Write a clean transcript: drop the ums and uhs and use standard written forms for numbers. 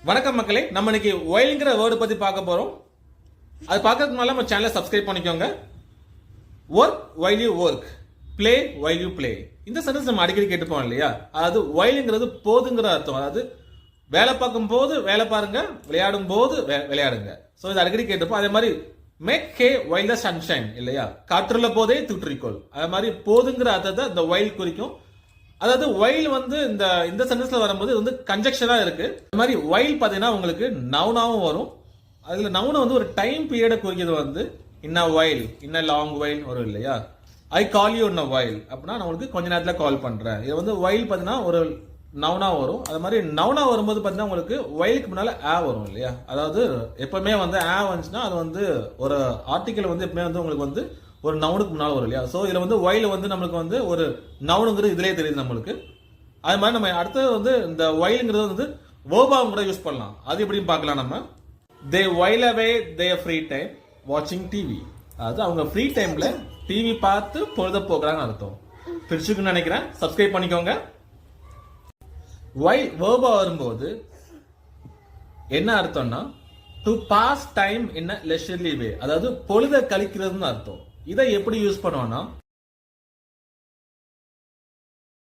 வணக்கம் மக்களே, நம்ம இன்னைக்கு ஒயில்ங்கிற வேர்டு பத்தி பார்க்க போறோம். அது பார்க்கறதுக்கு முன்னால நம்ம சேனலை சப்ஸ்கிரைப் பண்ணிக்கோங்க. Work while you work, play while you play. இந்த சென்டென்ஸ் நம்ம அடிக்கடி கேட்டுப்போம் இல்லையா? அதாவது ஒயிலுங்கிறது போதுங்கிற அர்த்தம். அதாவது வேலை பார்க்கும் போது வேலை பாருங்க, விளையாடும் போது விளையாடுங்க. ஸோ இது அடிக்கடி கேட்டுப்போம். அதே மாதிரி make hay while the sunshine இல்லையா? காற்றுள்ள போதே தூற்றிக்கொள். அதே மாதிரி போதுங்கிற அர்த்தத்தை இந்த ஒயில் குறிக்கும். அதாவது ஒயில் வந்து இந்த சென்டென்ஸ்ல வரும்போது இது வந்து கன்ஜெக்ஷனா இருக்கு. இந்த மாதிரி ஒயில் பாத்தீங்கன்னா உங்களுக்கு நவுனாவும் வரும். அதுல நவுன் வந்து ஒரு டைம் பீரியட குறிக்கிறது வந்து in a while, in a long while வரும் இல்லையா? ஐ call you in a while அப்படின்னா நான் உங்களுக்கு கொஞ்ச நேரத்துல கால் பண்றேன். இது வந்து ஒயில் பாத்தீங்கன்னா ஒரு நவுனா வரும். அது மாதிரி நவுனா வரும்போது பாத்தீங்கன்னா உங்களுக்கு ஒயிலுக்கு முன்னால ஆ வரும் இல்லையா? அதாவது எப்பவுமே வந்து ஆ வந்துச்சுன்னா அது வந்து ஒரு ஆர்டிக்கல் வந்து எப்பவுமே வந்து உங்களுக்கு வந்து ஒரு நவுனுக்கு முன்னால் வரும் இல்லையா? ஸோ இதுல வந்து ஒயில் வந்து நம்மளுக்கு வந்து ஒரு நவுனுங்கிறது இதுலயே தெரியுது நம்மளுக்கு. அது மாதிரி நம்ம அடுத்தது வந்து இந்த ஒயிலுங்கிறது வந்து வேர்பாவும் கூட யூஸ் பண்ணலாம். அது எப்படின்னு பார்க்கலாம் நம்ம. தே ஒயில் அவே தேர் ஃப்ரீ டைம் வாட்சிங் டிவி. அதாவது அவங்க ஃப்ரீ டைம்ல டிவி பார்த்து பொழுத போக்குறாங்கன்னு அர்த்தம். பிரிச்சுக்குன்னு நினைக்கிறேன். சப்ஸ்கிரைப் பண்ணிக்கோங்க. ஒயில் வேர்பா வரும்போது என்ன அர்த்தம்னா டு பாஸ் டைம் இன் அ லெஷர்லி வே, அதாவது பொழுத கழிக்கிறதுன்னு அர்த்தம். இதை எப்படி யூஸ் பண்ணுவோம்னா